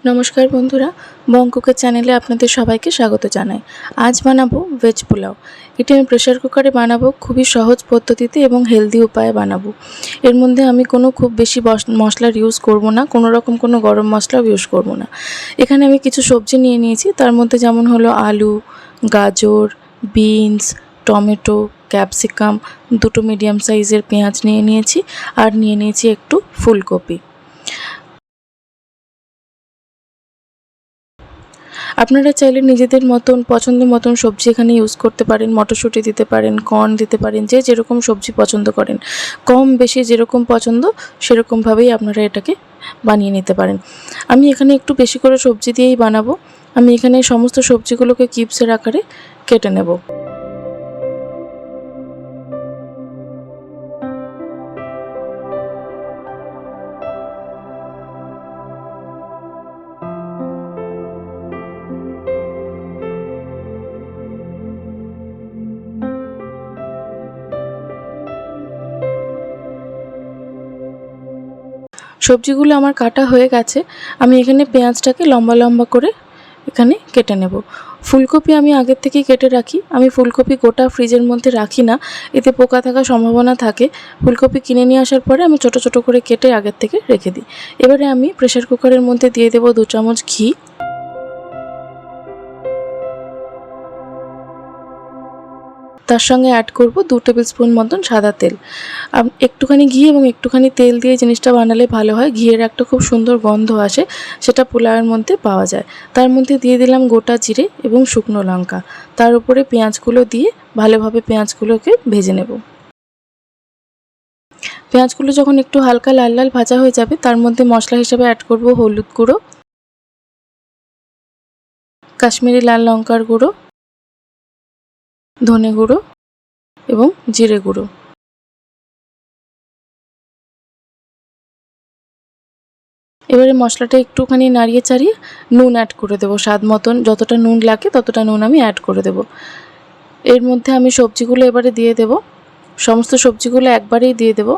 নমস্কার বন্ধুরা, বঙ্কুকের চ্যানেলে আপনাদের সবাইকে স্বাগত জানাই। আজ বানাবো ভেজ পোলাও। এটি আমি প্রেসার কুকারে বানাবো, খুবই সহজ পদ্ধতিতে এবং হেলদি উপায়ে বানাবো। এর মধ্যে আমি কোনো খুব বেশি মশলার ইউজ করব না, কোনো রকম কোনো গরম মশলাও ইউজ করব না। এখানে আমি কিছু সবজি নিয়ে নিয়েছি, তার মধ্যে যেমন হলো আলু, গাজর, বিনস, টমেটো, ক্যাপসিকাম, দুটো মিডিয়াম সাইজের পেঁয়াজ নিয়ে নিয়েছি, আর নিয়ে নিয়েছি একটু ফুলকপি। আপনারা চাইলে নিজেদের মতন পছন্দ মতন সবজি এখানে ইউজ করতে পারেন। মটরশুঁটি দিতে পারেন, কর্ন দিতে পারেন, যে যেরকম সবজি পছন্দ করেন, কম বেশি যেরকম পছন্দ সেরকমভাবেই আপনারা এটাকে বানিয়ে নিতে পারেন। আমি এখানে একটু বেশি করে সবজি দিয়েই বানাবো। আমি এখানে সমস্ত সবজিগুলোকে কিউবসের আকারে কেটে নেব। সবজিগুলো আমার কাটা হয়ে গেছে। আমি এখানে পেঁয়াজটাকে লম্বা লম্বা করে এখানে কেটে নেব। ফুলকপি আমি আগের থেকেই কেটে রাখি। আমি ফুলকপি গোটা ফ্রিজের মধ্যে রাখি না, এতে পোকা থাকার সম্ভাবনা থাকে। ফুলকপি কিনে নিয়ে আসার পরে আমি ছোট ছোট করে কেটে আগের থেকে রেখে দিই। এবারে আমি প্রেসার কুকারের মধ্যে দিয়ে দেবো 2 চামচ ঘি। তার সঙ্গে অ্যাড করব 2 টেবিল স্পুন মতন সাদা তেল। একটুখানি ঘি এবং একটুখানি তেল দিয়ে জিনিসটা বানালে ভালো হয়। ঘিয়ের একটা খুব সুন্দর গন্ধ আসে, সেটা পোলাওয়ের মধ্যে পাওয়া যায়। তার মধ্যে দিয়ে দিলাম গোটা জিরে এবং শুকনো লঙ্কা। তার উপরে পেঁয়াজগুলো দিয়ে ভালোভাবে পেঁয়াজগুলোকে ভেজে নেব। পেঁয়াজগুলো যখন একটু হালকা লাল লাল ভাজা হয়ে যাবে, তার মধ্যে মশলা হিসেবে অ্যাড করব হলুদ গুঁড়ো, কাশ্মীরি লাল লঙ্কার গুঁড়ো, ধনে গুঁড়ো এবং জিরে গুঁড়ো। এবারে মশলাটা একটুখানি নাড়িয়ে চাড়িয়ে নুন অ্যাড করে দেবো। স্বাদ মতন যতটা নুন লাগে ততটা নুন আমি অ্যাড করে দেবো। এর মধ্যে আমি সবজিগুলো এবারে দিয়ে দেব। সমস্ত সবজিগুলো একবারেই দিয়ে দেব।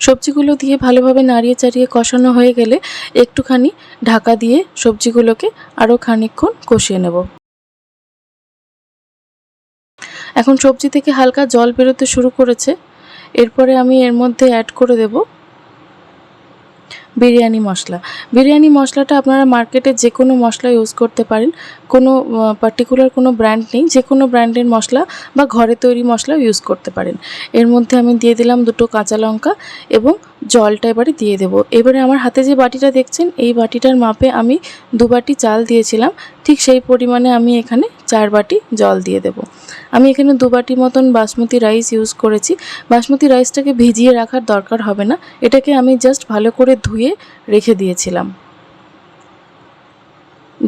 সবজিগুলো দিয়ে ভালোভাবে নাড়িয়ে চাড়িয়ে কষানো হয়ে গেলে একটুখানি ঢাকা দিয়ে সবজিগুলোকে আরও খানিকক্ষণ কষিয়ে নেব। এখন সবজি থেকে হালকা জল বেরোতে শুরু করেছে। এরপরে আমি এর মধ্যে অ্যাড করে দেব বিরিয়ানি মশলা। বিরিয়ানি মশলাটা আপনারা মার্কেটে যে কোনো মশলা ইউজ করতে পারেন, কোনো পার্টিকুলার কোনো ব্র্যান্ড নেই, যে কোনো ব্র্যান্ডের মশলা বা ঘরে তৈরি মশলাও ইউজ করতে পারেন। এর মধ্যে আমি দিয়ে দিলাম 2টো কাঁচা লঙ্কা এবং জলটা এবারে দিয়ে দেব। এবারে আমার হাতে যে বাটিটা দেখছেন, এই বাটিটার মাপে আমি 2 বাটি চাল দিয়েছিলাম, ঠিক সেই পরিমাণে আমি এখানে 4 বাটি জল দিয়ে দেব। আমি এখানে 2 বাটি মতন বাসমতি রাইস ইউজ করেছি। বাসমতি রাইসটাকে ভিজিয়ে রাখার দরকার হবে না, এটাকে আমি জাস্ট ভালো করে ধুয়ে রেখে দিয়েছিলাম।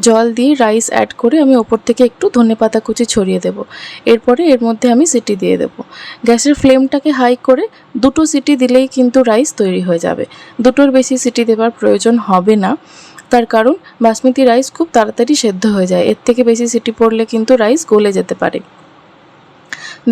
জল দিয়ে রাইস অ্যাড করে আমি ওপর থেকে একটু ধনেপাতা কুচি ছড়িয়ে দেব। এরপরে এর মধ্যে আমি সিটি দিয়ে দেব। গ্যাসের ফ্লেমটাকে হাই করে 2টো সিটি দিলেই কিন্তু রাইস তৈরি হয়ে যাবে। 2টোর বেশি সিটি দেওয়ার প্রয়োজন হবে না, তার কারণ বাসমতি রাইস খুব তাড়াতাড়ি সেদ্ধ হয়ে যায়। এর থেকে বেশি সিটি পড়লে কিন্তু রাইস গলে যেতে পারে।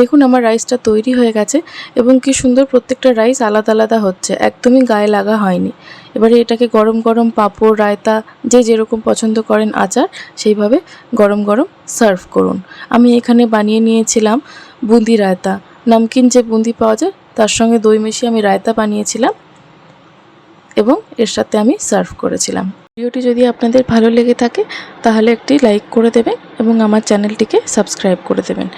দেখুন আমার রাইসটা তৈরি হয়ে গেছে এবং কি সুন্দর প্রত্যেকটা রাইস আলাদা আলাদা হচ্ছে, একদমই গায়ে লাগা হয়নি। এবারে এটাকে গরম গরম পাঁপড়, রায়তা, যে যেরকম পছন্দ করেন আচার, সেইভাবে গরম গরম সার্ভ করুন। আমি এখানে বানিয়ে নিয়েছিলাম বুঁদি রায়তা। নমকিন যে বুঁদি পাওয়া যায় তার সঙ্গে দই মিশিয়ে আমি রায়তা বানিয়েছিলাম এবং এর সাথে আমি সার্ভ করেছিলাম। ভিডিওটি যদি আপনাদের ভালো লেগে থাকে তাহলে একটি লাইক করে দেবেন এবং আমার চ্যানেলটিকে সাবস্ক্রাইব করে দেবেন।